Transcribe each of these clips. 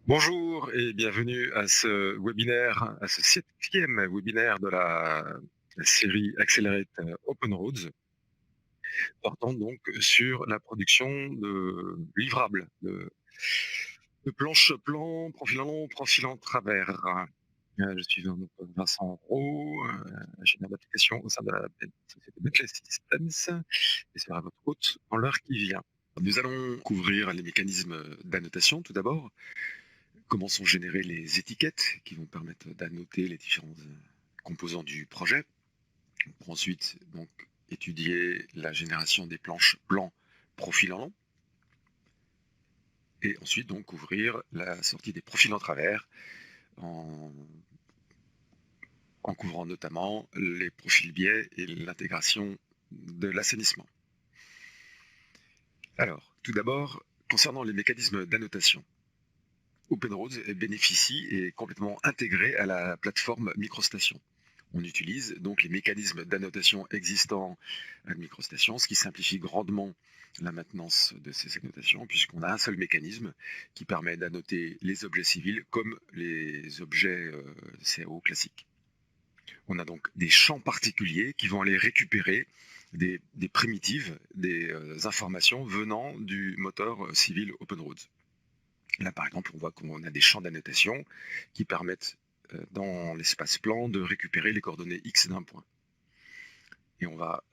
Bonjour et bienvenue à ce webinaire, à ce 7e webinaire de la série Accelerate Open Roads, portant donc sur la production de livrables, de planches plan, profil en long, profil en travers. Je suis donc Vincent Roux, ingénieur d'application au sein de la société Bentley Systems, et sera votre hôte dans l'heure qui vient. Nous allons couvrir les mécanismes d'annotation tout d'abord. Comment sont générées les étiquettes qui vont permettre d'annoter les différents composants du projet. Pour ensuite donc étudier la génération des planches blancs profil en long. Et ensuite donc couvrir la sortie des profils en travers en couvrant notamment les profils biais et l'intégration de l'assainissement. Alors, tout d'abord, concernant les mécanismes d'annotation. OpenRoads bénéficie et est complètement intégré à la plateforme MicroStation. On utilise donc les mécanismes d'annotation existants à MicroStation, ce qui simplifie grandement la maintenance de ces annotations, puisqu'on a un seul mécanisme qui permet d'annoter les objets civils comme les objets CAO classiques. On a donc des champs particuliers qui vont aller récupérer des primitives, des informations venant du moteur civil OpenRoads. Là, par exemple, on voit qu'on a des champs d'annotation qui permettent, dans l'espace plan, de récupérer les coordonnées X d'un point. Et on va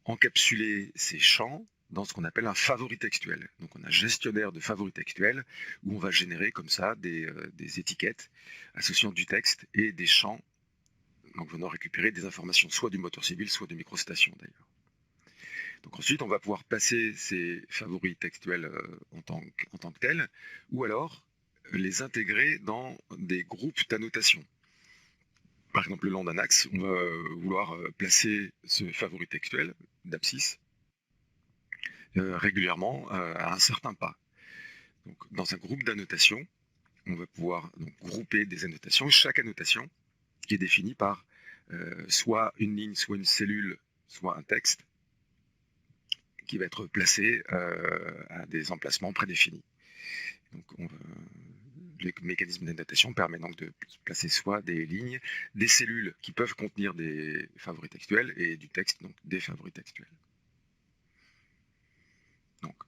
encapsuler ces champs dans ce qu'on appelle un favori textuel. Donc on a gestionnaire de favoris textuels où on va générer comme ça des étiquettes associant du texte et des champs, donc venant récupérer des informations soit du moteur civil, soit de MicroStation d'ailleurs. Donc ensuite, on va pouvoir passer ces favoris textuels en tant que tels, ou alors les intégrer dans des groupes d'annotation. Par exemple, le long d'un axe, on va vouloir placer ce favori textuel d'abscisse régulièrement à un certain pas. Donc, dans un groupe d'annotation, on va pouvoir donc, grouper des annotations. Chaque annotation qui est définie par soit une ligne, soit une cellule, soit un texte, qui va être placé à des emplacements prédéfinis. Donc, le mécanisme d'annotation permet donc de placer soit des lignes, des cellules qui peuvent contenir des favoris textuels et du texte, donc des favoris textuels. Donc,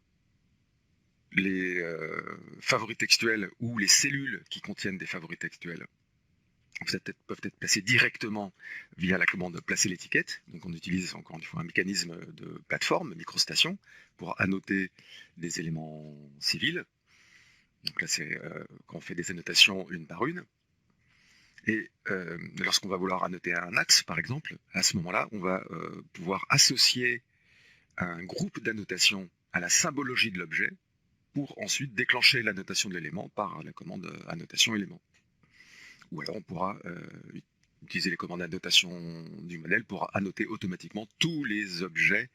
les favoris textuels ou les cellules qui contiennent des favoris textuels peuvent être placés directement via la commande placer l'étiquette. Donc on utilise encore une fois un mécanisme de plateforme, MicroStation, pour annoter des éléments civils. Donc là c'est quand on fait des annotations une par une. Et lorsqu'on va vouloir annoter un axe par exemple, à ce moment-là on va pouvoir associer un groupe d'annotation à la symbologie de l'objet pour ensuite déclencher l'annotation de l'élément par la commande annotation élément. Ou alors on pourra utiliser les commandes d'annotation du modèle pour annoter automatiquement tous les objets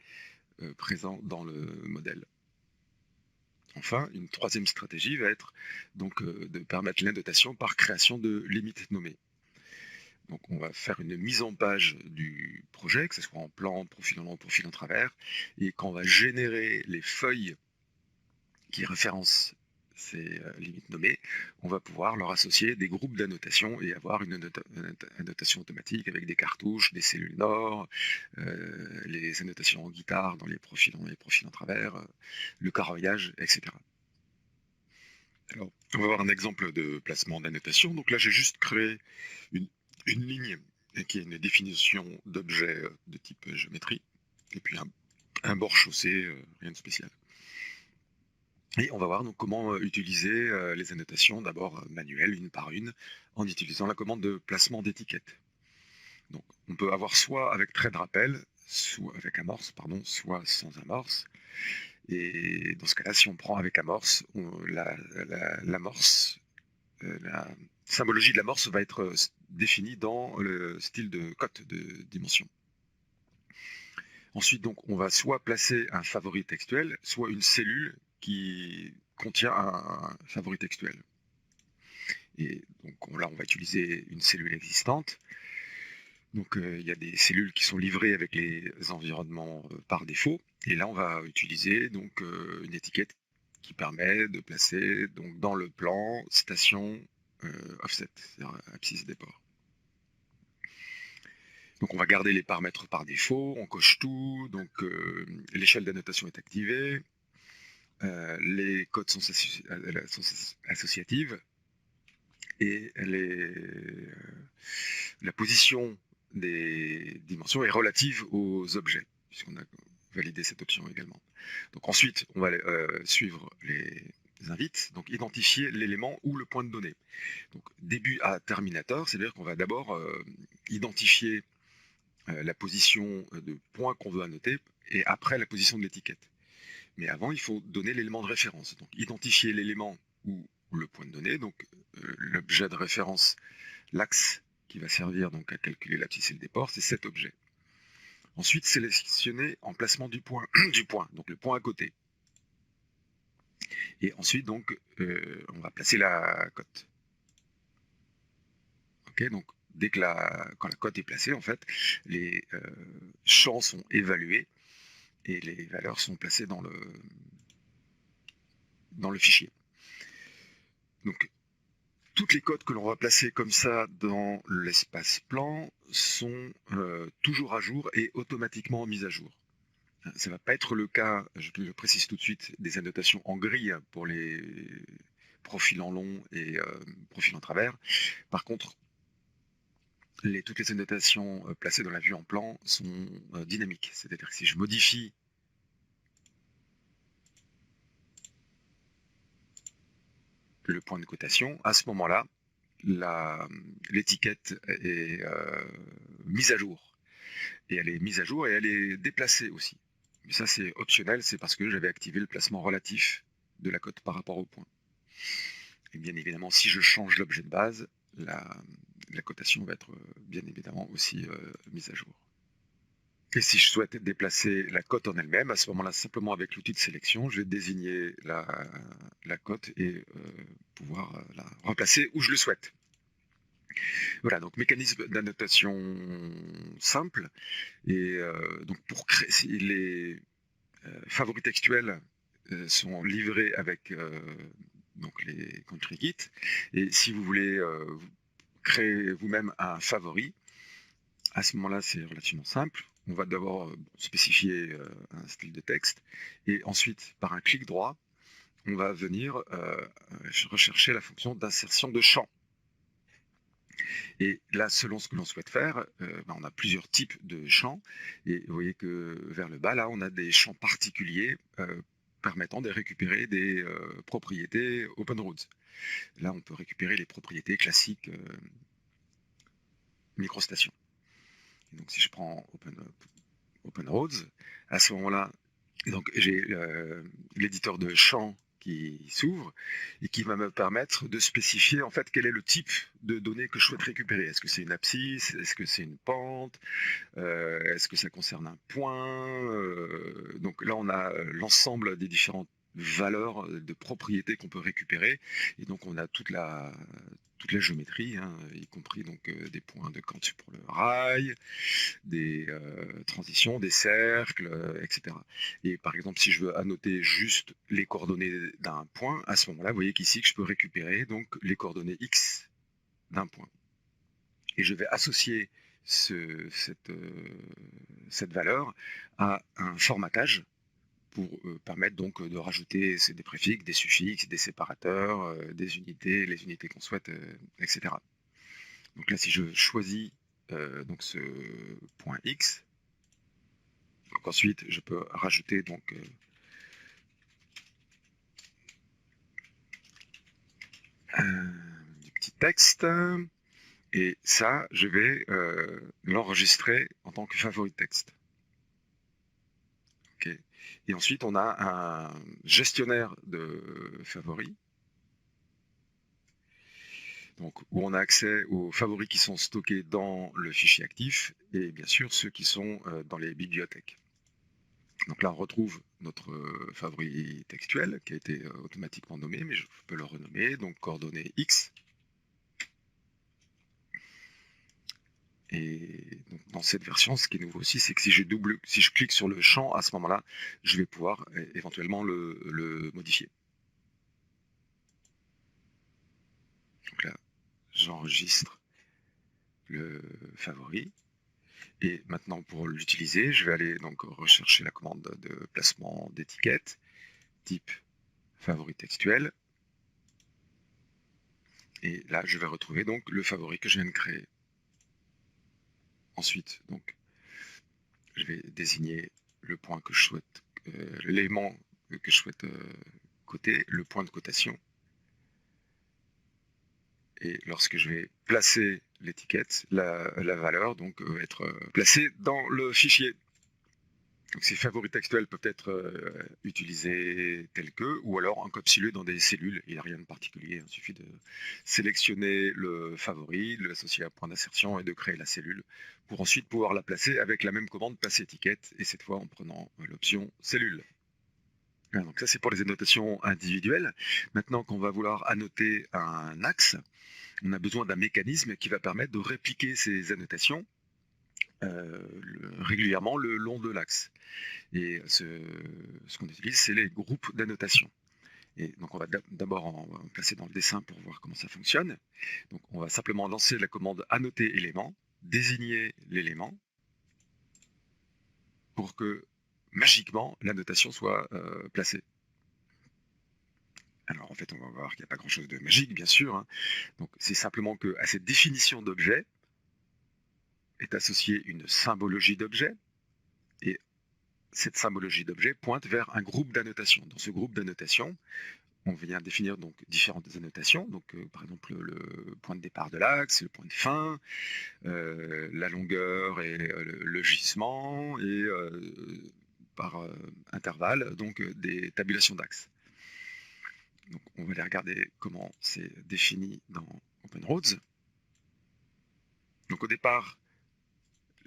présents dans le modèle. Enfin, une troisième stratégie va être donc de permettre l'annotation par création de limites nommées. Donc on va faire une mise en page du projet, que ce soit en plan, profil en long, profil en travers, et quand on va générer les feuilles qui référencent ces limites nommées, on va pouvoir leur associer des groupes d'annotation et avoir une annotation automatique avec des cartouches, des cellules nord, les annotations en guitare dans les profils en travers, le carroyage, etc. Alors, on va voir un exemple de placement d'annotation. Donc là, j'ai juste créé une ligne qui est une définition d'objet de type géométrie, et puis un bord chaussé, rien de spécial. Et on va voir donc comment utiliser les annotations d'abord manuelles, une par une, en utilisant la commande de placement d'étiquette. Donc on peut avoir soit avec trait de rappel, soit avec amorce, pardon, soit sans amorce. Et dans ce cas-là, si on prend avec amorce, l'amorce, la symbologie de l'amorce va être définie dans le style de cote de dimension. Ensuite, donc, on va soit placer un favori textuel, soit une cellule qui contient un favori textuel. Et donc là, on va utiliser une cellule existante. Donc il y a des cellules qui sont livrées avec les environnements par défaut. Et là, on va utiliser donc une étiquette qui permet de placer donc, dans le plan station offset, c'est-à-dire abscisse des ports. Donc on va garder les paramètres par défaut, on coche tout, donc l'échelle d'annotation est activée, les codes sont associatives et la position des dimensions est relative aux objets, puisqu'on a validé cette option également. Donc ensuite, on va suivre les invites, donc identifier l'élément ou le point de données. Donc début à terminateur, c'est-à-dire qu'on va d'abord identifier la position de point qu'on veut annoter et après la position de l'étiquette. Mais avant, il faut donner l'élément de référence. Donc identifier l'élément ou le point de données, donc l'objet de référence, l'axe qui va servir donc à calculer l'abscisse et le déport, c'est cet objet. Ensuite, sélectionner emplacement du point, donc le point à côté. Et ensuite, donc, on va placer la cote. Ok, donc dès que quand la cote est placée, en fait, les champs sont évalués et les valeurs sont placées dans le fichier. Donc, toutes les cotes que l'on va placer comme ça dans l'espace plan sont toujours à jour et automatiquement mises à jour. Ça ne va pas être le cas, je le précise tout de suite, des annotations en grille pour les profils en long et profils en travers. Par contre, toutes les annotations placées dans la vue en plan sont dynamiques. C'est-à-dire que si je modifie le point de cotation, à ce moment-là, l'étiquette est mise à jour. Et elle est mise à jour et elle est déplacée aussi. Mais ça, c'est optionnel, c'est parce que j'avais activé le placement relatif de la cote par rapport au point. Et bien évidemment, si je change l'objet de base, la cotation va être bien évidemment aussi mise à jour. Et si je souhaitais déplacer la cote en elle-même, à ce moment-là, simplement avec l'outil de sélection, je vais désigner la cote et pouvoir la remplacer où je le souhaite. Voilà, donc mécanisme d'annotation simple. Et donc pour créer les favoris textuels sont livrés avec donc les country kits. Et si vous voulez créer vous-même un favori, à ce moment-là, c'est relativement simple. On va d'abord spécifier un style de texte et ensuite, par un clic droit, on va venir rechercher la fonction d'insertion de champ. Et là, selon ce que l'on souhaite faire, on a plusieurs types de champs. Et vous voyez que vers le bas, là, on a des champs particuliers permettant de récupérer des propriétés OpenRoads. Là, on peut récupérer les propriétés classiques microstation. Et donc, si je prends OpenRoads, à ce moment-là, donc j'ai l'éditeur de champs qui s'ouvre et qui va me permettre de spécifier en fait quel est le type de données que je souhaite récupérer. Est-ce que c'est une abscisse? Est-ce que c'est une pente? Est-ce que ça concerne un point? Donc là, on a l'ensemble des différentes valeurs de propriétés qu'on peut récupérer. Et donc, on a toute la géométrie, hein, y compris donc, des points de Cantu pour le rail, des transitions, des cercles, etc. Et par exemple, si je veux annoter juste les coordonnées d'un point, à ce moment-là, vous voyez qu'ici, que je peux récupérer donc les coordonnées x d'un point. Et je vais associer cette valeur à un formatage pour permettre donc de rajouter des préfixes, des suffixes, des séparateurs, des unités, les unités qu'on souhaite, etc. Donc là, si je choisis donc ce point X, donc ensuite je peux rajouter donc du petit texte, et ça, je vais l'enregistrer en tant que favori de texte. Okay. Et ensuite, on a un gestionnaire de favoris, donc, où on a accès aux favoris qui sont stockés dans le fichier actif et bien sûr ceux qui sont dans les bibliothèques. Donc là, on retrouve notre favori textuel qui a été automatiquement nommé, mais je peux le renommer, donc coordonnées X. Et donc, dans cette version, ce qui est nouveau aussi, c'est que si je clique sur le champ, à ce moment-là, je vais pouvoir éventuellement le modifier. Donc là, j'enregistre le favori. Et maintenant, pour l'utiliser, je vais aller donc rechercher la commande de placement d'étiquette, type favori textuel. Et là, je vais retrouver donc le favori que je viens de créer. Ensuite, donc, je vais désigner le point que je souhaite, l'élément que je souhaite coter, le point de cotation. Et lorsque je vais placer l'étiquette, la valeur donc va être placée dans le fichier. Donc ces favoris textuels peuvent être utilisés tels que, ou alors encapsulés dans des cellules. Il n'y a rien de particulier, il suffit de sélectionner le favori, de l'associer à un point d'insertion et de créer la cellule pour ensuite pouvoir la placer avec la même commande placer étiquette, et cette fois en prenant l'option cellule. Voilà, donc ça c'est pour les annotations individuelles. Maintenant qu'on va vouloir annoter un axe, on a besoin d'un mécanisme qui va permettre de répliquer ces annotations régulièrement le long de l'axe. Et ce qu'on utilise, c'est les groupes d'annotation. Et donc on va d'abord en placer dans le dessin pour voir comment ça fonctionne. Donc on va simplement lancer la commande annoter élément, désigner l'élément, pour que magiquement l'annotation soit placée. Alors en fait on va voir qu'il n'y a pas grand chose de magique bien sûr, hein. Donc c'est simplement qu'à cette définition d'objet est associée une symbologie d'objet, et cette symbologie d'objet pointe vers un groupe d'annotation. Dans ce groupe d'annotation, on vient définir donc différentes annotations, donc par exemple le point de départ de l'axe, le point de fin, la longueur et le gisement, et par intervalle donc des tabulations d'axes. Donc on va aller regarder comment c'est défini dans OpenRoads. Donc au départ,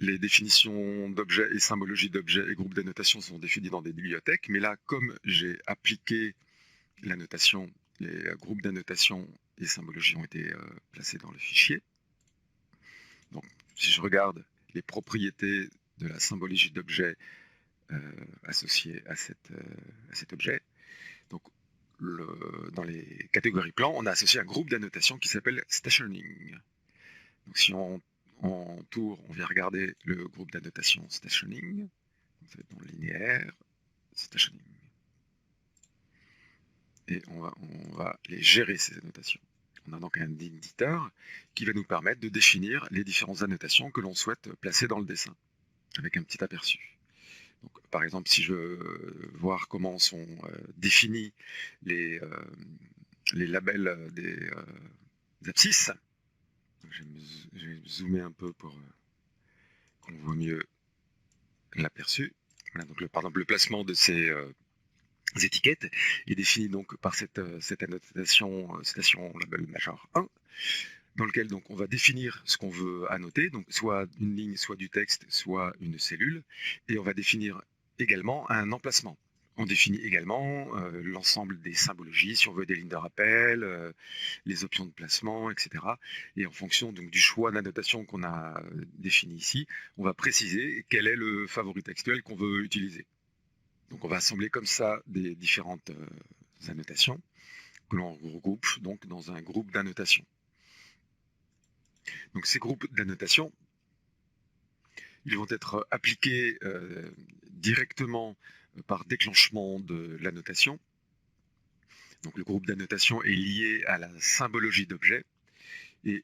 les définitions d'objets et symbologies d'objets et groupes d'annotation sont définies dans des bibliothèques, mais là, comme j'ai appliqué l'annotation, les groupes d'annotation et symbologies ont été placés dans le fichier. Donc, si je regarde les propriétés de la symbologie d'objet associée à cet objet, donc dans les catégories plans, on a associé un groupe d'annotation qui s'appelle stationing. Donc, si en tour, on vient regarder le groupe d'annotation stationing, ça va être dans le linéaire, stationing. Et on va les gérer, ces annotations. On a donc un éditeur qui va nous permettre de définir les différentes annotations que l'on souhaite placer dans le dessin, avec un petit aperçu. Donc, par exemple, si je veux voir comment sont définis les labels des abscisses, je vais zoomer un peu pour qu'on voit mieux l'aperçu. Voilà, donc par exemple, le placement de ces étiquettes est défini donc par cette annotation citation label major 1, dans lequel donc on va définir ce qu'on veut annoter, donc soit une ligne, soit du texte, soit une cellule, et on va définir également un emplacement. On définit également l'ensemble des symbologies, si on veut des lignes de rappel, les options de placement, etc. Et en fonction donc, du choix d'annotation qu'on a défini ici, on va préciser quel est le favori textuel qu'on veut utiliser. Donc on va assembler comme ça des différentes annotations que l'on regroupe donc dans un groupe d'annotations. Donc ces groupes d'annotations, ils vont être appliqués directement par déclenchement de l'annotation. Donc le groupe d'annotation est lié à la symbologie d'objet, et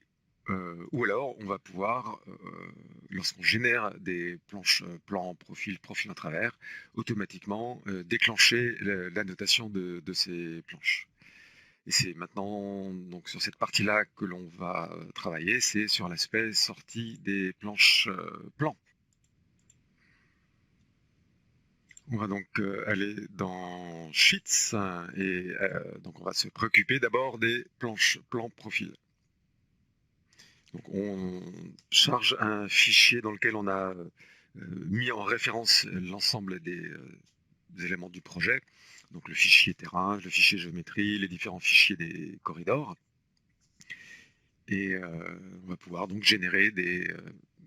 ou alors on va pouvoir, lorsqu'on génère des planches plan, profil en travers, automatiquement déclencher l'annotation de ces planches. Et c'est maintenant donc sur cette partie-là que l'on va travailler, c'est sur l'aspect sortie des planches plans. On va donc aller dans Sheets et donc on va se préoccuper d'abord des planches plan profil. Donc on charge un fichier dans lequel on a mis en référence l'ensemble des éléments du projet, donc le fichier terrain, le fichier géométrie, les différents fichiers des corridors. Et on va pouvoir donc générer des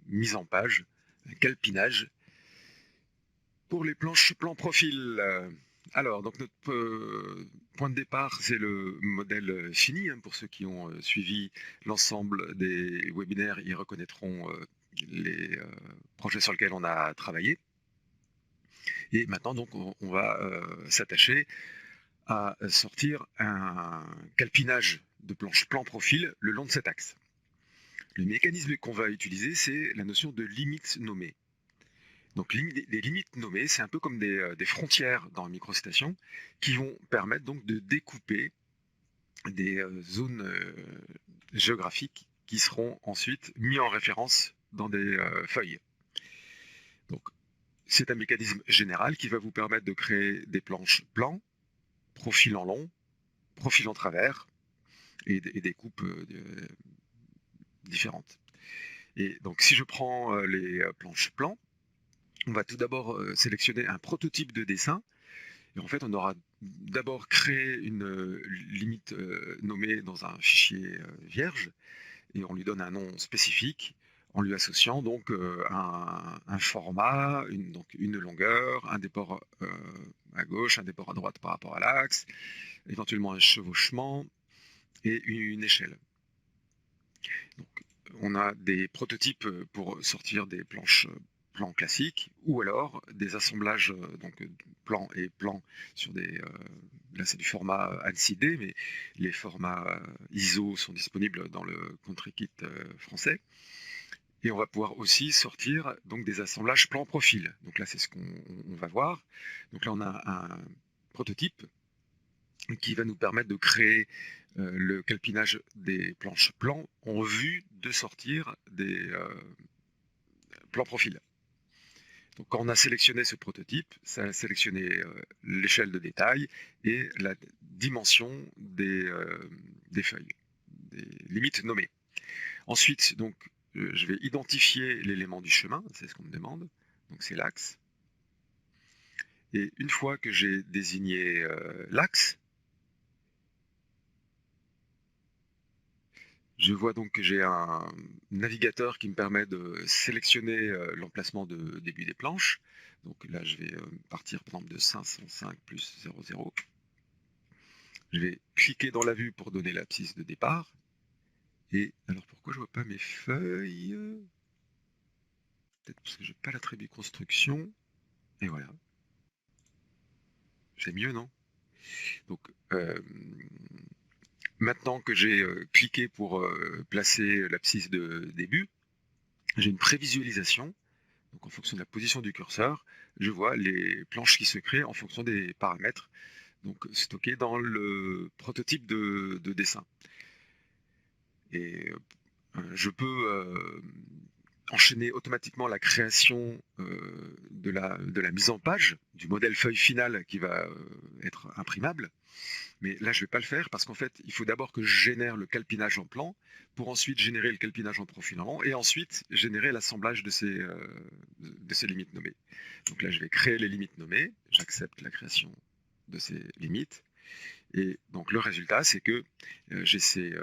mises en page, un calpinage pour les planches plan profil. Alors, donc notre point de départ, c'est le modèle fini, hein. Pour ceux qui ont suivi l'ensemble des webinaires, ils reconnaîtront les projets sur lesquels on a travaillé. Et maintenant, donc, on va s'attacher à sortir un calpinage de planche plan-profil le long de cet axe. Le mécanisme qu'on va utiliser, c'est la notion de limite nommée. Donc les limites nommées, c'est un peu comme des frontières dans MicroStation qui vont permettre donc de découper des zones géographiques qui seront ensuite mis en référence dans des feuilles. Donc c'est un mécanisme général qui va vous permettre de créer des planches plans, profil en long, profil en travers et des coupes différentes. Et donc si je prends les planches plans, on va tout d'abord sélectionner un prototype de dessin. Et en fait, on aura d'abord créé une limite nommée dans un fichier vierge, et on lui donne un nom spécifique, en lui associant donc un format, donc une longueur, un déport à gauche, un déport à droite par rapport à l'axe, éventuellement un chevauchement et une échelle. Donc, on a des prototypes pour sortir des planches plans classiques, ou alors des assemblages donc plan et plan sur des là c'est du format ANSI D, mais les formats ISO sont disponibles dans le Country Kit français. Et on va pouvoir aussi sortir donc des assemblages plan profil. Donc là c'est ce qu'on va voir. Donc là on a un prototype qui va nous permettre de créer le calpinage des planches plans en vue de sortir des plans profil. Donc quand on a sélectionné ce prototype, ça a sélectionné l'échelle de détail et la dimension des feuilles, des limites nommées. Ensuite, donc, je vais identifier l'élément du chemin, c'est ce qu'on me demande, donc c'est l'axe. Et une fois que j'ai désigné l'axe, je vois donc que j'ai un navigateur qui me permet de sélectionner l'emplacement de début des planches. Donc là, je vais partir par exemple de 505 plus 00. Je vais cliquer dans la vue pour donner l'abscisse de départ. Et alors pourquoi je vois pas mes feuilles? Peut-être parce que j'ai pas l'attribut construction. Et voilà. C'est mieux, non? Donc maintenant que j'ai cliqué pour placer l'abscisse de début, j'ai une prévisualisation. Donc en fonction de la position du curseur, je vois les planches qui se créent en fonction des paramètres donc stockés dans le prototype de dessin. Et je peux enchaîner automatiquement la création de la mise en page du modèle feuille final qui va être imprimable. Mais là, je ne vais pas le faire parce qu'en fait, il faut d'abord que je génère le calpinage en plan pour ensuite générer le calpinage en profil en long et ensuite générer l'assemblage de ces limites nommées. Donc là, je vais créer les limites nommées, j'accepte la création de ces limites. Et donc le résultat, c'est que j'ai ces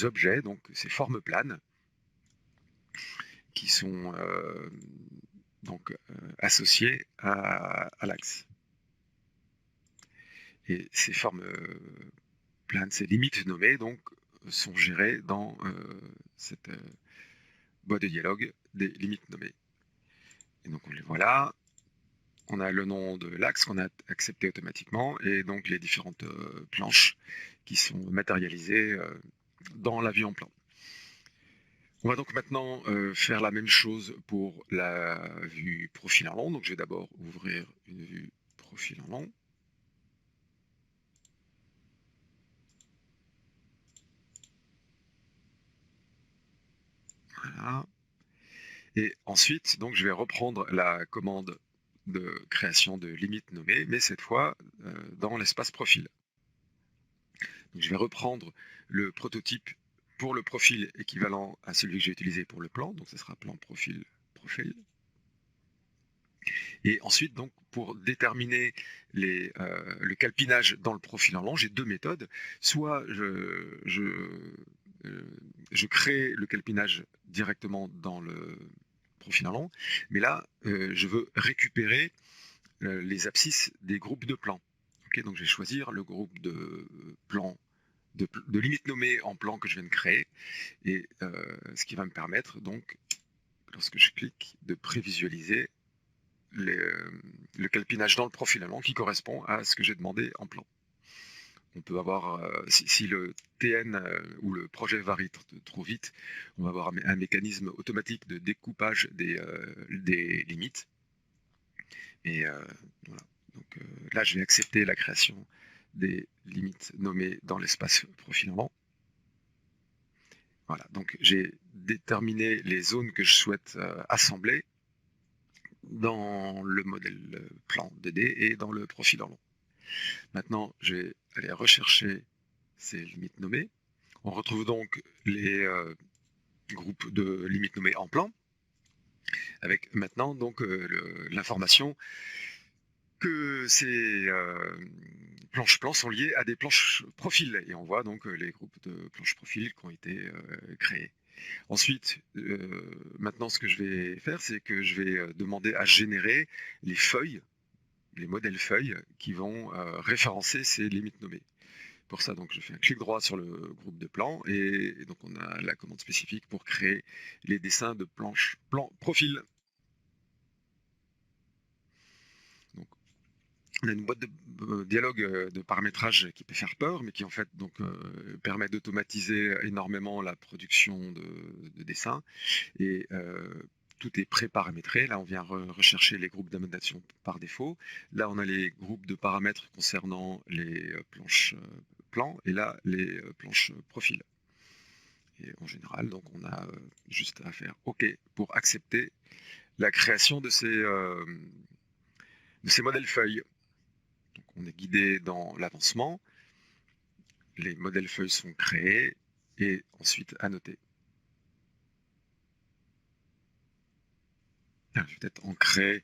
objets, donc ces formes planes, qui sont donc associées à l'axe. Et ces formes planes, ces limites nommées, donc, sont gérées dans cette boîte de dialogue des limites nommées. Et donc on les voit là. On a le nom de l'axe qu'on a accepté automatiquement et donc les différentes planches qui sont matérialisées dans la vue en plan. On va donc maintenant faire la même chose pour la vue profil en long. Donc je vais d'abord ouvrir une vue profil en long. Voilà. Et ensuite, donc, je vais reprendre la commande de création de limites nommées, mais cette fois dans l'espace profil. Donc, je vais reprendre le prototype pour le profil équivalent à celui que j'ai utilisé pour le plan, donc ce sera plan profil profil. Et ensuite, donc, pour déterminer le calpinage dans le profil en long, j'ai deux méthodes. Soit je crée le calpinage directement dans le profil en long, mais là, je veux récupérer les abscisses des groupes de plans. Ok, donc je vais choisir le groupe de plans, de limites nommées en plan que je viens de créer, et ce qui va me permettre donc, lorsque je clique, de prévisualiser le calpinage dans le profilement qui correspond à ce que j'ai demandé en plan. On peut avoir, si le TN ou le projet varie trop vite, on va avoir un mécanisme automatique de découpage des limites. Et voilà. Donc là, je vais accepter la création des limites nommées dans l'espace profilant. Voilà, donc j'ai déterminé les zones que je souhaite assembler dans le modèle plan 2D et dans le profil en long. Maintenant, je vais aller rechercher ces limites nommées. On retrouve donc les groupes de limites nommées en plan, avec maintenant donc l'information que ces planches plans sont liées à des planches profils, et on voit donc les groupes de planches profils qui ont été créés. Ensuite, maintenant ce que je vais faire, c'est que je vais demander à générer les feuilles, les modèles feuilles qui vont référencer ces limites nommées. Pour ça, donc, je fais un clic droit sur le groupe de plans, et donc on a la commande spécifique pour créer les dessins de planches plan profil. Donc, on a une boîte de dialogue de paramétrage qui peut faire peur, mais qui en fait donc permet d'automatiser énormément la production de dessins, et tout est pré-paramétré. Là, on vient rechercher les groupes d'annotation par défaut. Là, on a les groupes de paramètres concernant les planches plans, et là, les planches profil. Et en général, donc, on a juste à faire OK pour accepter la création de ces modèles feuilles. Donc, on est guidé dans l'avancement. Les modèles feuilles sont créés et ensuite annotés. Alors, je vais peut-être ancrer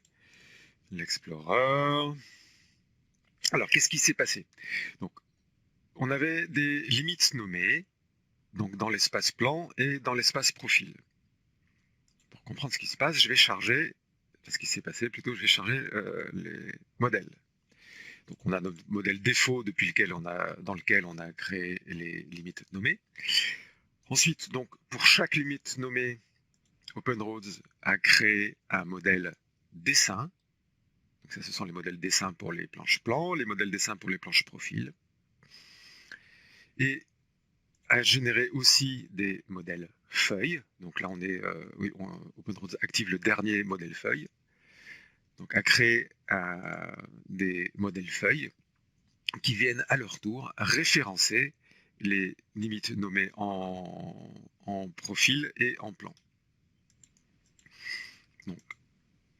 l'Explorer. Alors, qu'est-ce qui s'est passé? Donc, on avait des limites nommées, donc dans l'espace plan et dans l'espace profil. Pour comprendre ce qui se passe, je vais charger, ce qui s'est passé plutôt, je vais charger les modèles. Donc, on a notre modèle défaut dans lequel on a créé les limites nommées. Ensuite, donc, pour chaque limite nommée, OpenRoads a créé un modèle dessin. Donc ça, ce sont les modèles dessins pour les planches plans, les modèles dessins pour les planches profil. Et a généré aussi des modèles feuilles. Donc là, OpenRoads active le dernier modèle feuille. Donc a créé des modèles feuilles qui viennent à leur tour référencer les limites nommées en profil et en plan. Donc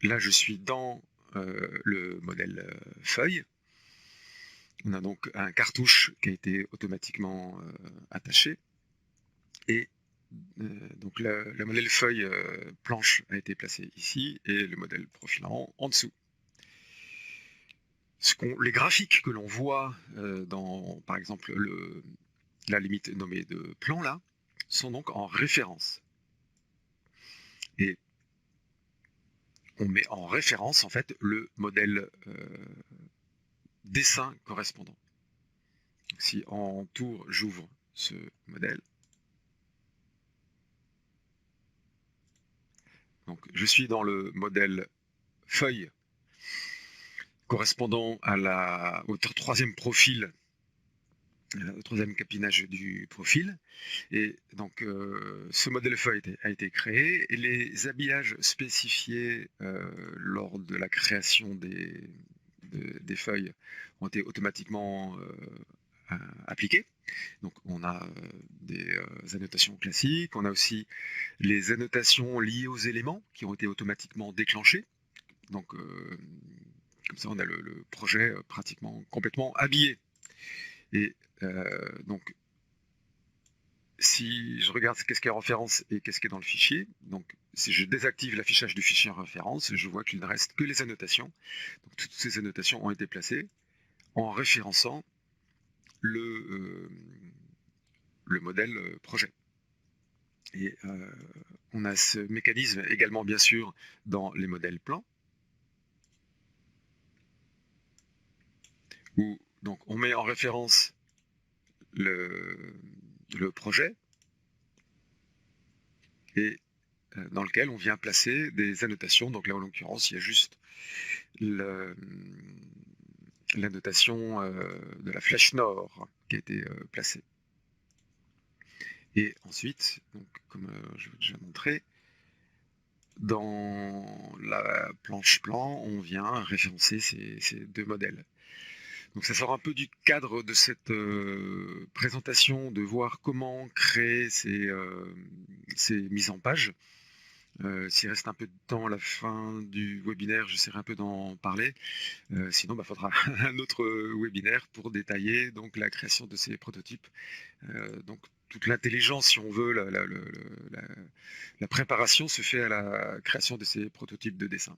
là, je suis dans le modèle feuille. On a donc un cartouche qui a été automatiquement attaché, et donc le modèle feuille planche a été placé ici et le modèle profilant en dessous. Les graphiques que l'on voit dans, par exemple, la limite nommée de plan là, sont donc en référence. Et on met en référence en fait le modèle dessin correspondant. Donc, si en tour j'ouvre ce modèle, donc je suis dans le modèle feuille correspondant au troisième profil, au troisième capinage du profil. Et donc ce modèle feuille a été créé, et les habillages spécifiés lors de la création des feuilles ont été automatiquement appliqués. Donc on a des annotations classiques, on a aussi les annotations liées aux éléments qui ont été automatiquement déclenchées. Donc comme ça, on a le projet pratiquement complètement habillé. Et donc, si je regarde qu'est-ce qui est en référence et qu'est-ce qui est dans le fichier, donc si je désactive l'affichage du fichier en référence, je vois qu'il ne reste que les annotations. Donc, toutes ces annotations ont été placées en référençant le modèle projet. Et on a ce mécanisme également, bien sûr, dans les modèles plans, où Donc on met en référence le projet et dans lequel on vient placer des annotations. Donc là, en l'occurrence, il y a juste l'annotation de la flèche nord qui a été placée. Et ensuite, donc, comme je vous ai déjà montré, dans la planche plan, on vient référencer ces deux modèles. Donc ça sort un peu du cadre de cette présentation, de voir comment créer ces mises en page. S'il reste un peu de temps à la fin du webinaire, j'essaierai un peu d'en parler. Sinon, il faudra un autre webinaire pour détailler donc, la création de ces prototypes. Donc toute l'intelligence, si on veut, la préparation se fait à la création de ces prototypes de dessin.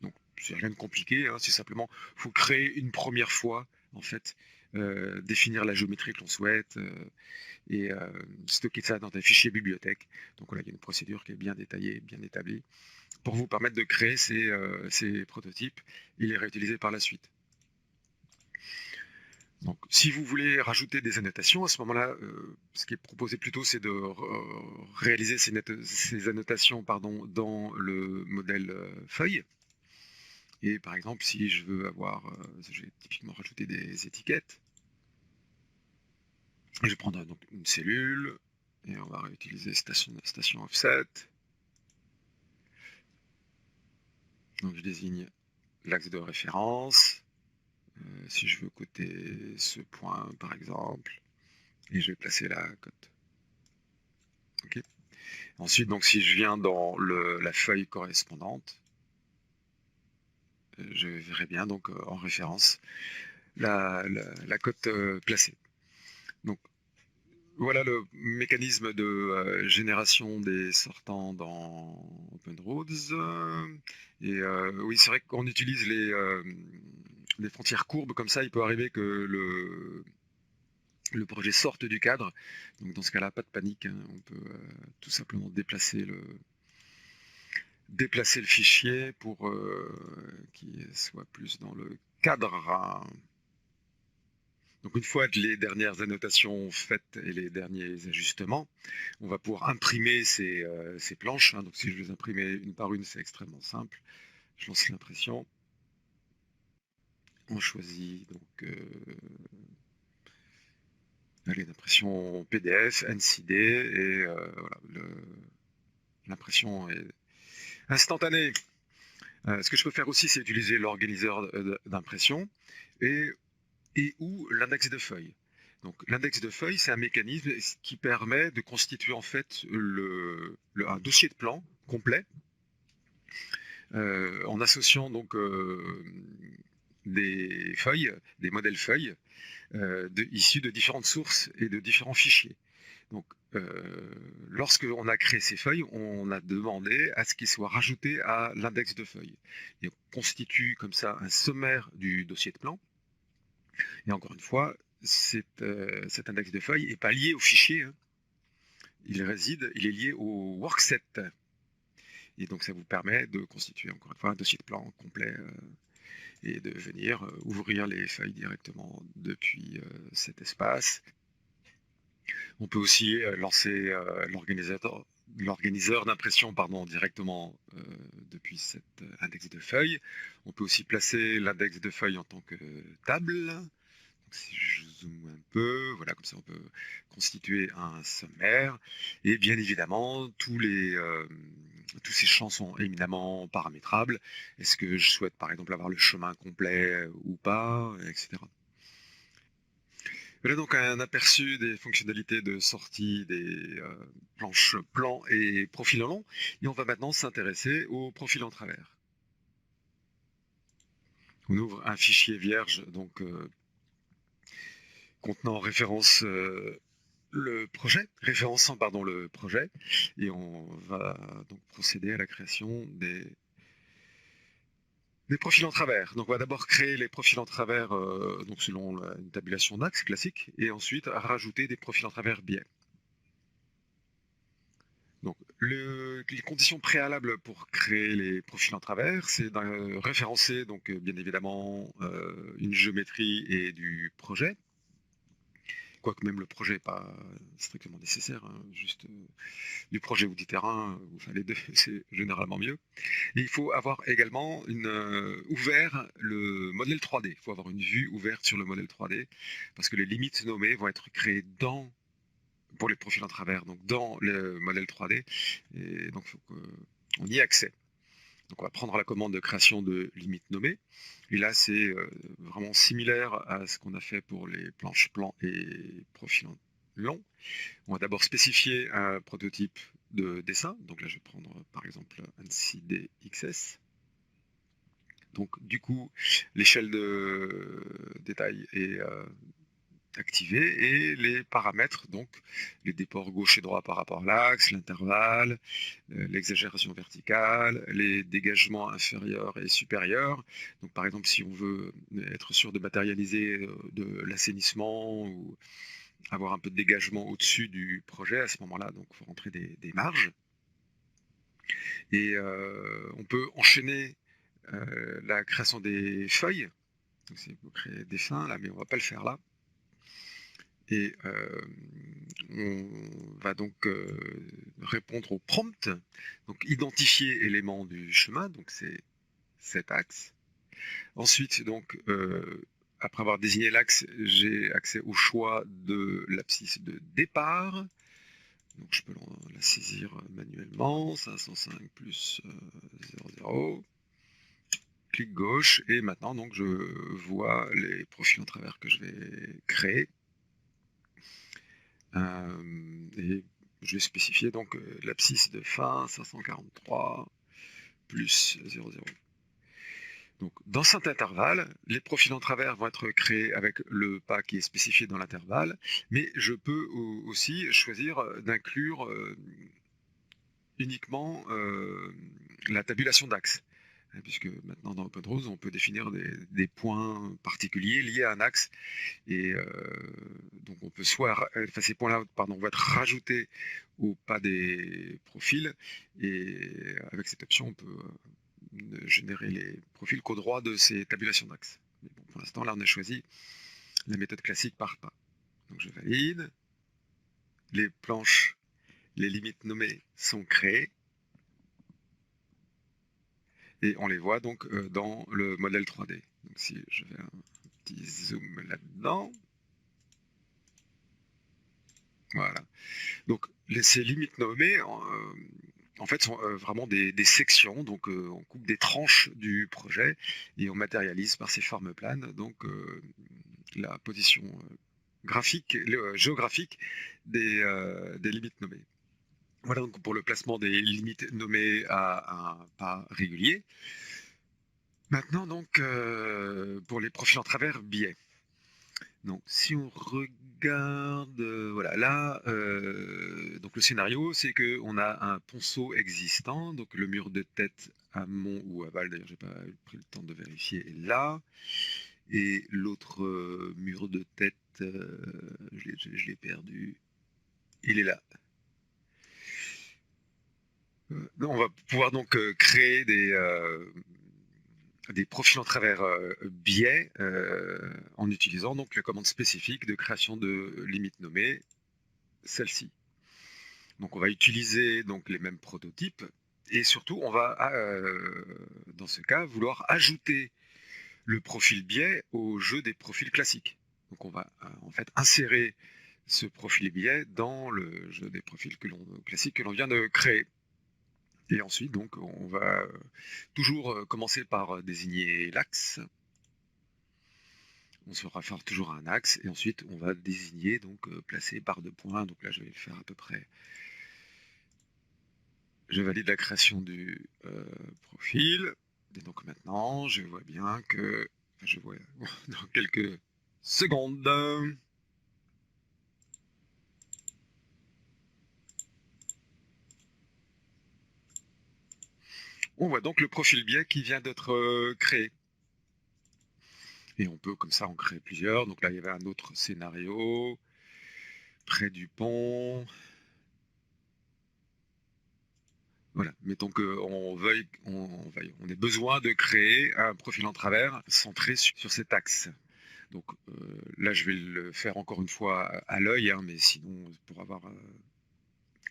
Donc c'est rien de compliqué, hein, c'est simplement faut créer une première fois en fait, définir la géométrie que l'on souhaite et stocker ça dans un fichier bibliothèque. Donc voilà, il y a une procédure qui est bien détaillée, bien établie pour vous permettre de créer ces prototypes et les réutiliser par la suite. Donc, si vous voulez rajouter des annotations, à ce moment-là, ce qui est proposé plutôt, c'est de réaliser ces annotations dans le modèle feuille. Et par exemple, si je veux avoir, je vais typiquement rajouter des étiquettes, je vais prendre donc une cellule et on va réutiliser station offset. Donc, je désigne l'axe de référence. Si je veux coter ce point, par exemple, et je vais placer la cote. Okay. Ensuite, donc, si je viens dans la feuille correspondante, je verrai bien donc en référence la cote placée. Donc, voilà le mécanisme de génération des sortants dans OpenRoads. Et oui, c'est vrai que quand on utilise les frontières courbes comme ça, il peut arriver que le projet sorte du cadre. Donc dans ce cas-là, pas de panique, hein, on peut tout simplement déplacer le fichier pour qu'il soit plus dans le cadre. Donc une fois que les dernières annotations faites et les derniers ajustements, on va pouvoir imprimer ces planches. Hein. Donc si je les imprimer une par une, c'est extrêmement simple. Je lance l'impression. On choisit donc l'impression PDF, NCD, et voilà, l'impression est instantanée. Ce que je peux faire aussi, c'est utiliser l'organiseur d'impression et ou l'index de feuilles. Donc l'index de feuilles, c'est un mécanisme qui permet de constituer en fait un dossier de plan complet en associant donc des feuilles, des modèles feuilles issus de différentes sources et de différents fichiers. Donc, lorsque l'on a créé ces feuilles, on a demandé à ce qu'ils soient rajoutés à l'index de feuilles. Et on constitue comme ça un sommaire du dossier de plan. Et encore une fois, cet index de feuilles n'est pas lié au fichier. Hein. Il est lié au workset. Et donc, ça vous permet de constituer encore une fois un dossier de plan complet et de venir ouvrir les feuilles directement depuis cet espace. On peut aussi lancer l'organiseur d'impression directement depuis cet index de feuilles. On peut aussi placer l'index de feuilles en tant que table. Donc, si je zoome un peu, voilà, comme ça on peut constituer un sommaire. Et bien évidemment, tous ces champs sont éminemment paramétrables. Est-ce que je souhaite par exemple avoir le chemin complet ou pas, etc. Voilà donc un aperçu des fonctionnalités de sortie des planches plan et profil en long. Et on va maintenant s'intéresser au profil en travers. On ouvre un fichier vierge donc contenant référençant le projet, et on va donc procéder à la création des profils en travers. Donc on va d'abord créer les profils en travers donc selon une tabulation d'axe classique, et ensuite rajouter des profils en travers biais. Donc, les conditions préalables pour créer les profils en travers, c'est de référencer donc bien évidemment une géométrie et du projet. Quoique même le projet n'est pas strictement nécessaire, hein, juste du projet ou du terrain, enfin les deux, c'est généralement mieux. Et il faut avoir également ouvert le modèle 3D. Il faut avoir une vue ouverte sur le modèle 3D, parce que les limites nommées vont être créées pour les profils en travers, donc dans le modèle 3D, et donc il faut qu'on y ait accès. Donc on va prendre la commande de création de limites nommées, et là c'est vraiment similaire à ce qu'on a fait pour les planches plans et profils longs. On va d'abord spécifier un prototype de dessin, donc là je vais prendre par exemple ANSI DXS. Donc du coup l'échelle de détail est activée et les paramètres, donc les déports gauche et droit par rapport à l'axe, l'intervalle, l'exagération verticale, les dégagements inférieurs et supérieurs. Donc par exemple si on veut être sûr de matérialiser de l'assainissement ou avoir un peu de dégagement au-dessus du projet, à ce moment-là, donc il faut rentrer des marges. Et on peut enchaîner la création des feuilles. Donc, c'est pour créer des fins là, mais on ne va pas le faire là. Et on va donc répondre au prompt, donc identifier éléments du chemin, donc c'est cet axe. Ensuite, donc, après avoir désigné l'axe, j'ai accès au choix de l'abscisse de départ. Donc je peux la saisir manuellement, 505 plus 00. Clic gauche, et maintenant donc je vois les profils en travers que je vais créer. Et je vais spécifier donc l'abscisse de fin 543 plus 00. Donc dans cet intervalle, les profils en travers vont être créés avec le pas qui est spécifié dans l'intervalle, mais je peux aussi choisir d'inclure uniquement la tabulation d'axe. Puisque maintenant dans OpenRose, on peut définir des points particuliers liés à un axe. Et donc on peut soit, enfin ces points-là, pardon, vont être rajoutés au pas des profils. Et avec cette option, on peut ne générer les profils qu'au droit de ces tabulations d'axe. Mais bon, pour l'instant, là, on a choisi la méthode classique par pas. Donc je valide. Les planches, les limites nommées sont créées. Et on les voit donc dans le modèle 3D. Donc si je fais un petit zoom là-dedans, voilà. Donc ces limites nommées, en fait, sont vraiment des sections. Donc on coupe des tranches du projet et on matérialise par ces formes planes donc la position graphique, géographique des limites nommées. Voilà donc pour le placement des limites nommées à un pas régulier. Maintenant, donc, pour les profils en travers biais. Donc, si on regarde, voilà, là, donc le scénario, c'est qu'on a un ponceau existant, donc le mur de tête amont ou aval, d'ailleurs, j'ai pas pris le temps de vérifier, est là, et l'autre mur de tête, je l'ai perdu, il est là. On va pouvoir donc créer des profils en travers biais en utilisant donc la commande spécifique de création de limites nommées, celle-ci. Donc on va utiliser donc les mêmes prototypes et surtout on va dans ce cas vouloir ajouter le profil biais au jeu des profils classiques. Donc on va en fait insérer ce profil biais dans le jeu des profils classiques que l'on vient de créer. Et ensuite, donc, on va toujours commencer par désigner l'axe. On se réfère toujours à un axe et ensuite on va désigner, donc placer barre de points. Donc là, je vais le faire à peu près. Je valide la création du profil. Et donc maintenant, je vois bien que, enfin, je vois dans quelques secondes. On voit donc le profil biais qui vient d'être créé. Et on peut comme ça en créer plusieurs. Donc là, il y avait un autre scénario près du pont. Voilà, mettons qu'on on ait besoin de créer un profil en travers centré sur cet axe. Donc là, je vais le faire encore une fois à l'œil, hein, mais sinon, pour avoir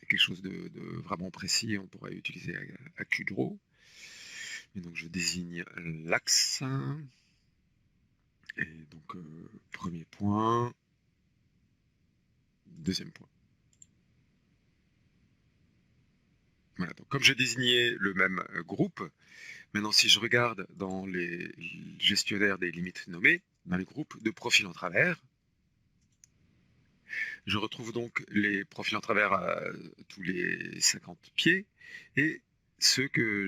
quelque chose de vraiment précis, on pourrait utiliser AccuDraw. Et donc, je désigne l'axe. Et donc, premier point, deuxième point. Voilà, donc comme j'ai désigné le même groupe, maintenant si je regarde dans les gestionnaires des limites nommées, dans les groupes de profils en travers, je retrouve donc les profils en travers à tous les 50 pieds et ceux que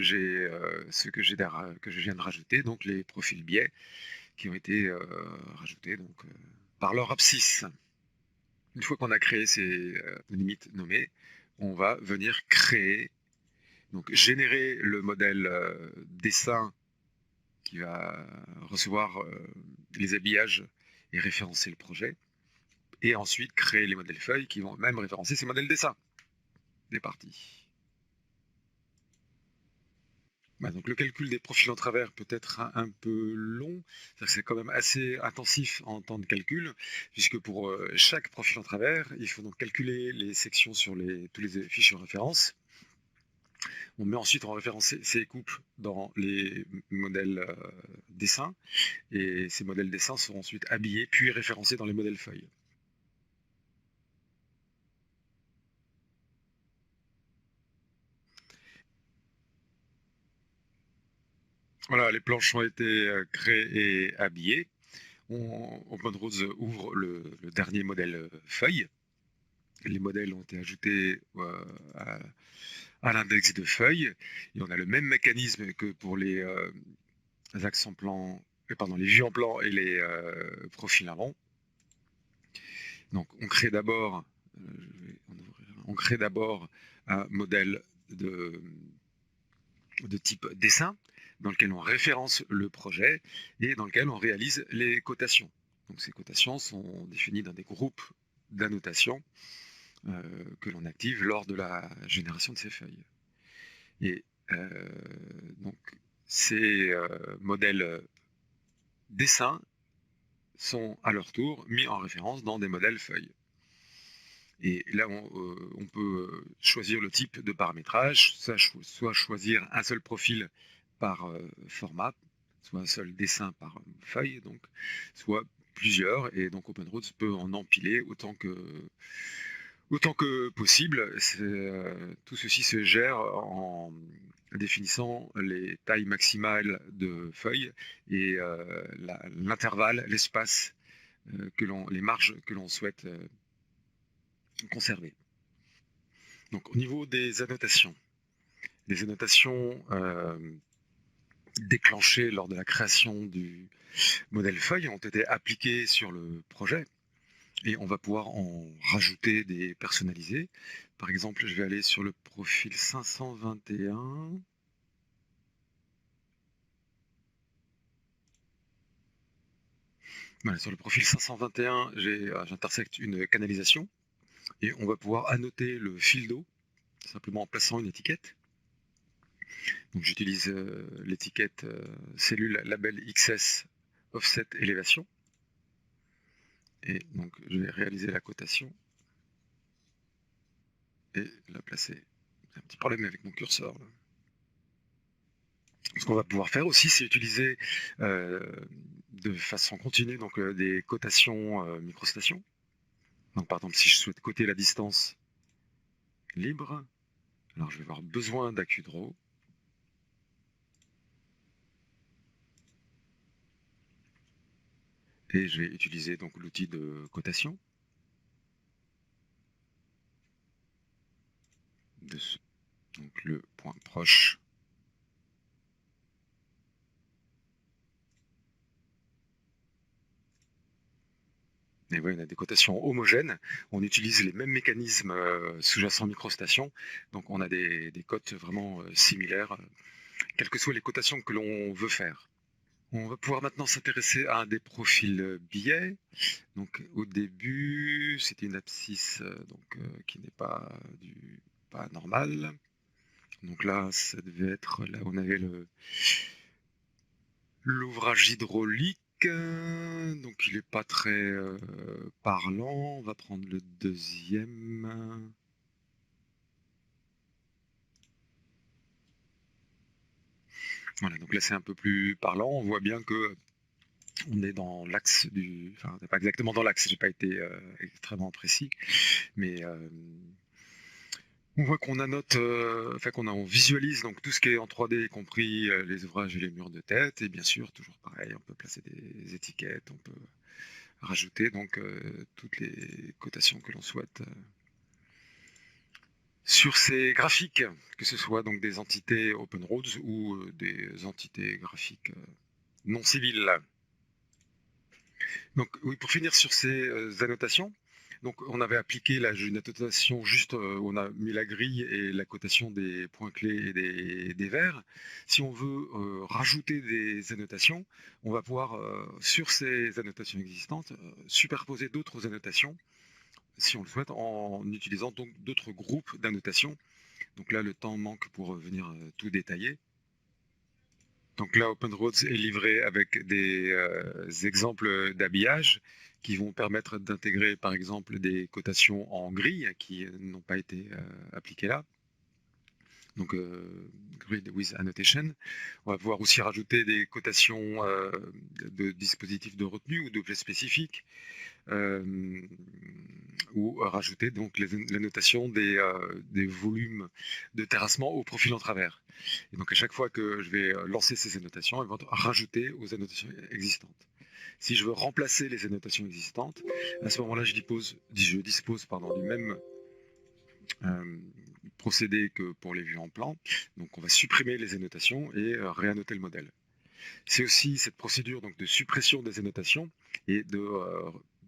que je viens de rajouter, donc les profils biais qui ont été rajoutés donc, par leur abscisse. Une fois qu'on a créé ces limites nommées, on va venir créer, donc générer le modèle dessin qui va recevoir les habillages et référencer le projet, et ensuite créer les modèles feuilles qui vont même référencer ces modèles dessins des parties. Bah, donc le calcul des profils en travers peut être un peu long, c'est quand même assez intensif en temps de calcul, puisque pour chaque profil en travers, il faut donc calculer les sections sur tous les fichiers de référence. On met ensuite en référence ces coupes dans les modèles dessins, et ces modèles dessins seront ensuite habillés puis référencés dans les modèles feuilles. Voilà, les planches ont été créées et habillées. OpenRose ouvre le dernier modèle feuille. Les modèles ont été ajoutés à l'index de feuilles. Et on a le même mécanisme que pour les axes en plan, les vues en plan et les profils avant. Donc on crée d'abord un modèle de type dessin dans lequel on référence le projet et dans lequel on réalise les cotations. Donc ces cotations sont définies dans des groupes d'annotation que l'on active lors de la génération de ces feuilles. Et donc ces modèles dessins sont à leur tour mis en référence dans des modèles feuilles. Et là, on peut choisir le type de paramétrage, soit choisir un seul profil par format, soit un seul dessin par feuille, donc, soit plusieurs, et donc OpenRoads peut en empiler autant que possible. Tout ceci se gère en définissant les tailles maximales de feuilles et l'intervalle, l'espace, les marges que l'on souhaite conserver. Donc au niveau des annotations, les annotations déclenchées lors de la création du modèle feuille ont été appliquées sur le projet et on va pouvoir en rajouter des personnalisés. Par exemple, je vais aller sur le profil 521. Voilà, sur le profil 521, j'intersecte une canalisation et on va pouvoir annoter le fil d'eau simplement en plaçant une étiquette. Donc j'utilise l'étiquette cellule label XS offset élévation. Et donc je vais réaliser la cotation et la placer. J'ai un petit problème avec mon curseur là. Ce qu'on va pouvoir faire aussi, c'est utiliser de façon continue donc, des cotations microstations. Donc par exemple, si je souhaite coter la distance libre, alors je vais avoir besoin d'AccuDraw. Et je vais utiliser donc l'outil de cotation donc le point proche. Et oui, on a des cotations homogènes. On utilise les mêmes mécanismes sous-jacents microstations. Donc on a des cotes vraiment similaires, quelles que soient les cotations que l'on veut faire. On va pouvoir maintenant s'intéresser à un des profils biais. Donc au début, c'était une abscisse qui n'est pas normale. Donc là, ça devait être là où on avait l'ouvrage hydraulique. Donc il n'est pas très parlant. On va prendre le deuxième. Voilà, donc là c'est un peu plus parlant. On voit bien que on est dans l'axe du. Enfin, pas exactement dans l'axe, j'ai pas été extrêmement précis, mais on voit qu'on annote, enfin on visualise donc tout ce qui est en 3D, y compris les ouvrages et les murs de tête, et bien sûr, toujours pareil, on peut placer des étiquettes, on peut rajouter donc toutes les cotations que l'on souhaite sur ces graphiques, que ce soit donc des entités open roads ou des entités graphiques non civiles. Donc oui, pour finir sur ces annotations, donc on avait appliqué la annotation juste, on a mis la grille et la cotation des points clés et des vers. Si on veut rajouter des annotations, on va pouvoir sur ces annotations existantes superposer d'autres annotations, si on le souhaite, en utilisant donc d'autres groupes d'annotations. Donc là, le temps manque pour venir tout détailler. Donc là, OpenRoads est livré avec des exemples d'habillage qui vont permettre d'intégrer par exemple des cotations en grille qui n'ont pas été appliquées là. Donc grid with annotation. On va pouvoir aussi rajouter des cotations de dispositifs de retenue ou d'objets spécifiques. Ou rajouter donc la notation des volumes de terrassement au profil en travers. Et donc à chaque fois que je vais lancer ces annotations, elles vont rajouter aux annotations existantes. Si je veux remplacer les annotations existantes, à ce moment-là, je dispose du même procédé que pour les vues en plan. Donc on va supprimer les annotations et réannoter le modèle. C'est aussi cette procédure donc, de suppression des annotations et de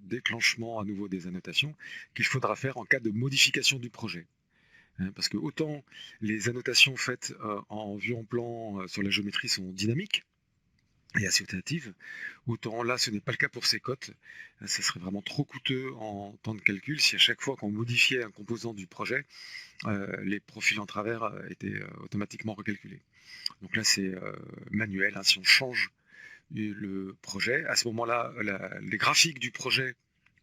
déclenchement à nouveau des annotations qu'il faudra faire en cas de modification du projet. Parce que autant les annotations faites en vue en plan sur la géométrie sont dynamiques et associatives, autant là ce n'est pas le cas pour ces cotes. Ça serait vraiment trop coûteux en temps de calcul si à chaque fois qu'on modifiait un composant du projet, les profils en travers étaient automatiquement recalculés. Donc là c'est manuel, hein, si on change le projet. À ce moment-là, les graphiques du projet,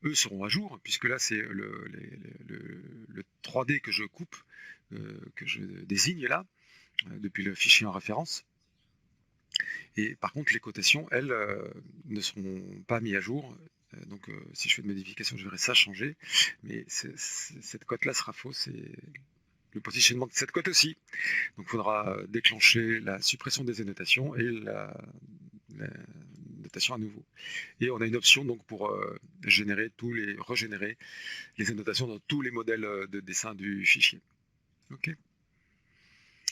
eux, seront à jour, puisque là, c'est le 3D que je coupe, que je désigne là, depuis le fichier en référence. Et par contre, les cotations, elles, ne seront pas mises à jour. Donc, si je fais de modification, je verrai ça changer. Mais cette cote-là sera fausse et le positionnement de cette cote aussi. Donc, il faudra déclencher la suppression des annotations et la notation à nouveau. Et on a une option donc pour régénérer les annotations dans tous les modèles de dessin du fichier. Ok.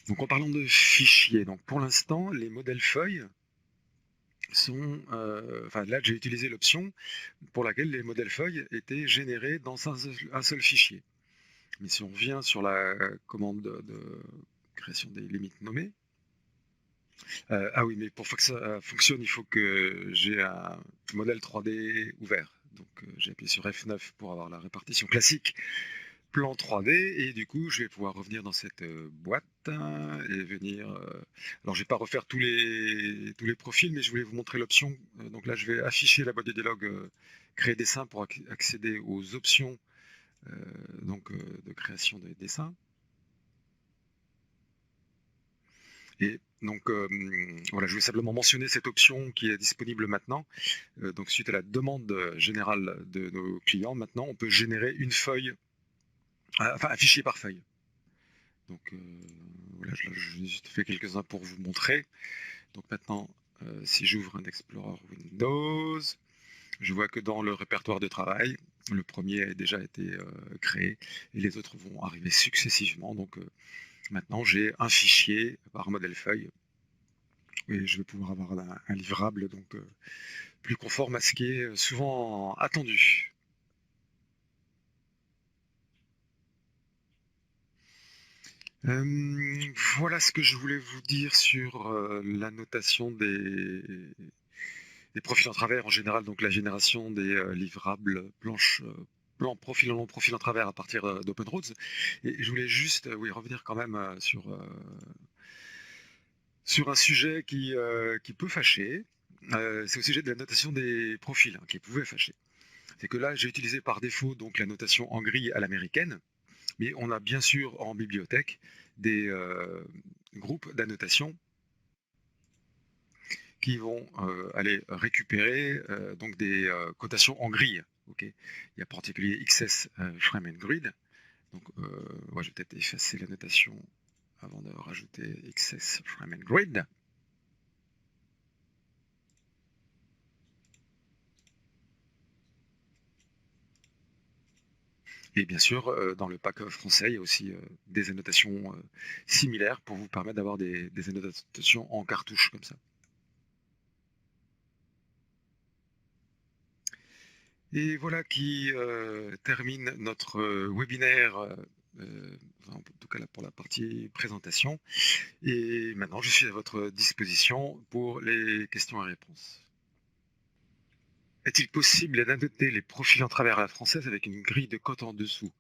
Donc en parlant de fichiers, donc pour l'instant les modèles feuilles sont, là j'ai utilisé l'option pour laquelle les modèles feuilles étaient générés dans un seul fichier. Mais si on revient sur la commande de création des limites nommées, ah oui, mais pour que ça fonctionne, il faut que j'ai un modèle 3D ouvert. Donc j'ai appuyé sur F9 pour avoir la répartition classique plan 3D et du coup je vais pouvoir revenir dans cette boîte et venir. Alors je vais pas refaire tous les profils, mais je voulais vous montrer l'option. Donc là je vais afficher la boîte de dialogue créer dessin pour accéder aux options de création des dessins. Et donc voilà, je voulais simplement mentionner cette option qui est disponible maintenant. Donc suite à la demande générale de nos clients, maintenant on peut générer une feuille, enfin un fichier par feuille. Donc voilà, j'ai juste fait quelques-uns pour vous montrer. Donc maintenant, si j'ouvre un Explorer Windows, je vois que dans le répertoire de travail, le premier a déjà été créé et les autres vont arriver successivement. Donc maintenant, j'ai un fichier par modèle feuille et je vais pouvoir avoir un livrable donc plus conforme à ce qui est souvent attendu. Voilà ce que je voulais vous dire sur la notation des profils en travers en général, donc la génération des livrables planches plan profil en long, profil en travers à partir d'OpenRoads. Et je voulais juste oui, revenir quand même sur un sujet qui peut fâcher. C'est au sujet de la notation des profils qui pouvait fâcher. C'est que là, j'ai utilisé par défaut donc la notation en grille à l'américaine, mais on a bien sûr en bibliothèque des groupes d'annotation qui vont aller récupérer donc des cotations en grille. Okay, il y a en particulier XS Frame and Grid. Donc, ouais, je vais peut-être effacer la notation avant de rajouter XS Frame and Grid. Et bien sûr, dans le pack français, il y a aussi des annotations similaires pour vous permettre d'avoir des annotations en cartouche comme ça. Et voilà qui termine notre webinaire, en tout cas là pour la partie présentation. Et maintenant, je suis à votre disposition pour les questions et réponses. Est-il possible d'annoter les profils en travers à la française avec une grille de cote en dessous?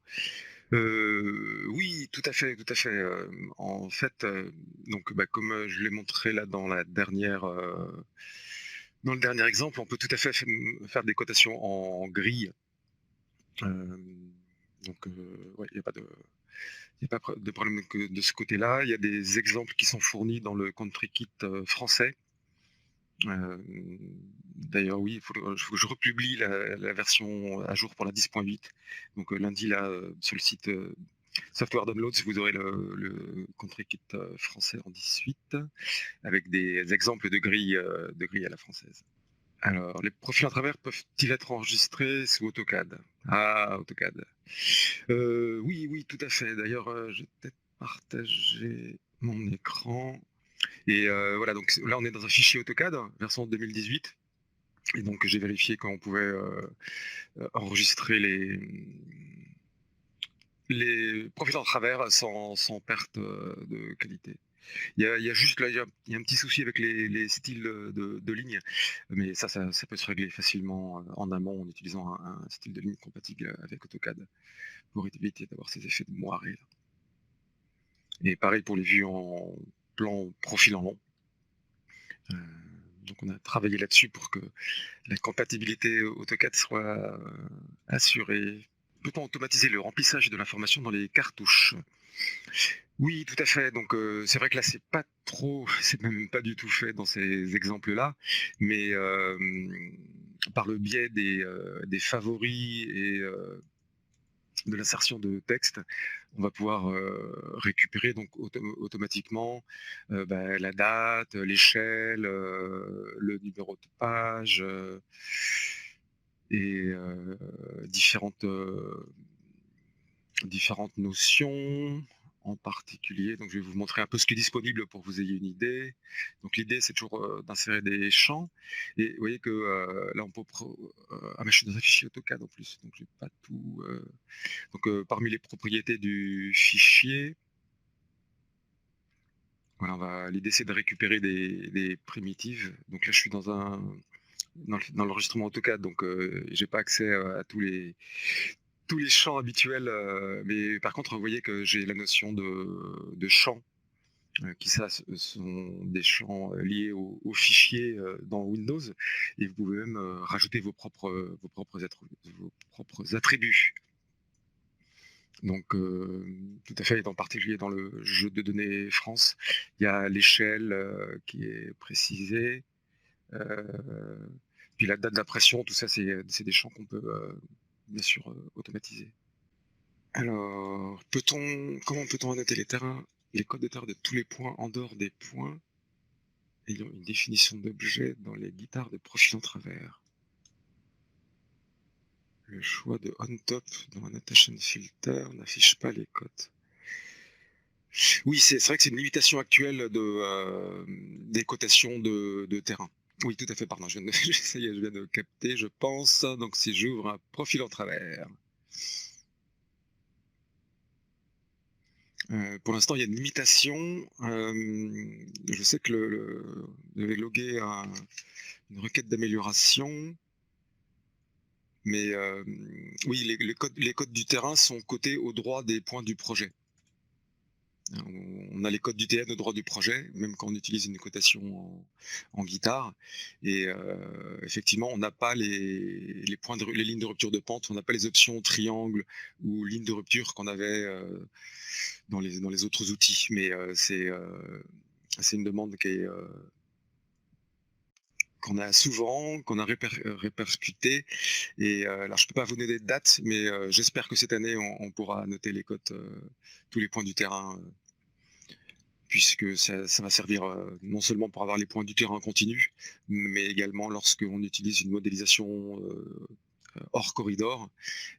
Oui, tout à fait, tout à fait. En fait, donc, comme je l'ai montré là dans la dans le dernier exemple, on peut tout à fait faire des cotations en grille. Donc, ouais, il n'y a pas de problème de ce côté-là. Il y a des exemples qui sont fournis dans le country kit français. D'ailleurs, oui, il faut que je republie la version à jour pour la 10.8. Donc lundi, là, sur le site Software Downloads, vous aurez le country kit français en 18, avec des exemples de grilles à la française. Alors, les profils à travers peuvent-ils être enregistrés sous AutoCAD? Ah, AutoCAD. Oui, oui, tout à fait. D'ailleurs, je vais peut-être partager mon écran. Et voilà, donc là, on est dans un fichier AutoCAD, version 2018. Et donc, j'ai vérifié qu'on pouvait enregistrer les profils en travers sans perte de qualité. Il y a juste là, il y a un petit souci avec les styles de ligne, mais ça peut se régler facilement en amont en utilisant un style de ligne compatible avec AutoCAD pour éviter d'avoir ces effets de moiré. Là. Et pareil pour les vues en plan profil en long. Donc on a travaillé là-dessus pour que la compatibilité AutoCAD soit assurée. Peut-on automatiser le remplissage de l'information dans les cartouches? Oui, tout à fait. Donc c'est vrai que là c'est pas trop, c'est même pas du tout fait dans ces exemples-là, mais par le biais des favoris et de l'insertion de texte, on va pouvoir récupérer donc automatiquement la date, l'échelle, le numéro de page et différentes notions en particulier. Donc je vais vous montrer un peu ce qui est disponible pour que vous ayez une idée. Donc l'idée c'est toujours d'insérer des champs. Et vous voyez que là on peut... ah mais je suis dans un fichier AutoCAD en plus, donc j'ai pas tout... Donc parmi les propriétés du fichier, voilà, l'idée c'est de récupérer des primitives. Donc là je suis dans l'enregistrement AutoCAD, donc j'ai pas accès à tous les champs habituels, mais par contre, vous voyez que j'ai la notion de champs, qui ça sont des champs liés au fichier dans Windows, et vous pouvez même rajouter vos propres attributs. Donc, tout à fait, et en particulier dans le jeu de données France, il y a l'échelle qui est précisée, puis la date d'impression, tout ça, c'est des champs qu'on peut bien sûr automatiser. Alors, comment peut-on annoter les codes de terrain de tous les points en dehors des points ayant une définition d'objet dans les guitares de profil en travers? Le choix de on-top dans Annotation Filter n'affiche pas les codes. Oui, c'est vrai que c'est une limitation actuelle des cotations de terrain. Oui, tout à fait, pardon, je viens de capter, je pense. Donc, si j'ouvre un profil en travers. Pour l'instant, il y a une limitation. Je sais que vous avez logué une requête d'amélioration. Mais oui, les codes du terrain sont cotés au droit des points du projet. On a les codes du TN au droit du projet, même quand on utilise une cotation en guitare. Et effectivement, on n'a pas les points les lignes de rupture de pente, on n'a pas les options triangle ou ligne de rupture qu'on avait dans les autres outils. Mais c'est une demande qu'on a souvent, qu'on a répercuté. Et alors, je ne peux pas vous donner de date, mais j'espère que cette année, on pourra noter les codes, tous les points du terrain, puisque ça va servir non seulement pour avoir les points du terrain continu, mais également lorsqu'on utilise une modélisation hors corridor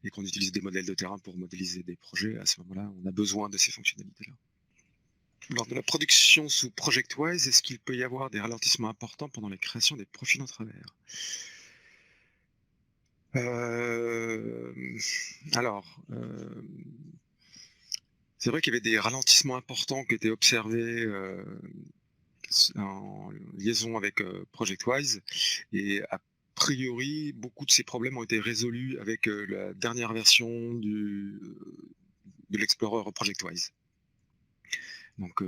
et qu'on utilise des modèles de terrain pour modéliser des projets. À ce moment-là, on a besoin de ces fonctionnalités-là. Lors de la production sous ProjectWise, est-ce qu'il peut y avoir des ralentissements importants pendant la création des profils en travers? Alors, c'est vrai qu'il y avait des ralentissements importants qui étaient observés en liaison avec ProjectWise, et a priori, beaucoup de ces problèmes ont été résolus avec la dernière version de l'Explorer ProjectWise. Donc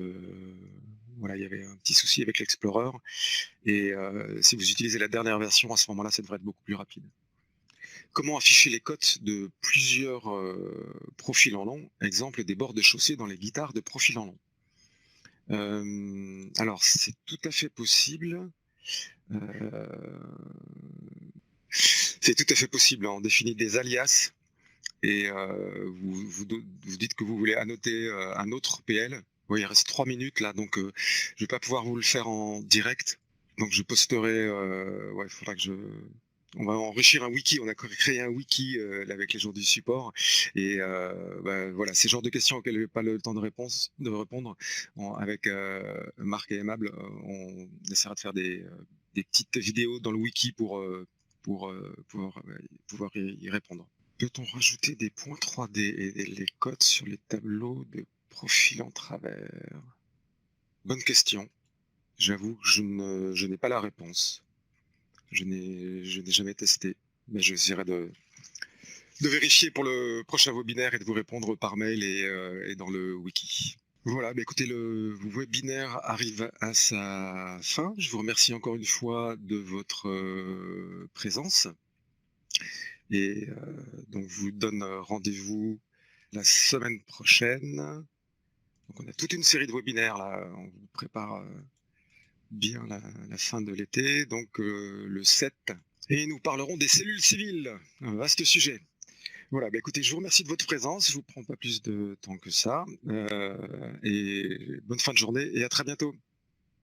voilà, il y avait un petit souci avec l'Explorer, et si vous utilisez la dernière version, à ce moment-là, ça devrait être beaucoup plus rapide. Comment afficher les cotes de plusieurs profils en long? Exemple, des bords de chaussée dans les guitares de profil en long. Alors, c'est tout à fait possible. C'est tout à fait possible. On définit des alias et vous dites que vous voulez annoter un autre PL. Oui, il reste 3 minutes là, donc je ne vais pas pouvoir vous le faire en direct. Donc je posterai. Ouais, il faudra que je. On va enrichir un wiki. On a créé un wiki avec les gens du support. Et voilà, c'est le genre de questions auxquelles je n'ai pas le temps de répondre. Avec Marc et Aimable, on essaiera de faire des petites vidéos dans le wiki pour pouvoir y répondre. Peut-on rajouter des points 3D et les codes sur les tableaux de profil en travers? Bonne question. J'avoue que je n'ai pas la réponse. Je n'ai jamais testé, mais j'essaierai de vérifier pour le prochain webinaire et de vous répondre par mail et dans le wiki. Voilà, bah écoutez, le webinaire arrive à sa fin. Je vous remercie encore une fois de votre présence. Et donc, je vous donne rendez-vous la semaine prochaine. Donc, on a toute une série de webinaires là. On vous prépare bien la fin de l'été, donc le 7. Et nous parlerons des cellules civiles, un vaste sujet. Voilà, bah écoutez, je vous remercie de votre présence. Je ne vous prends pas plus de temps que ça. Et bonne fin de journée et à très bientôt.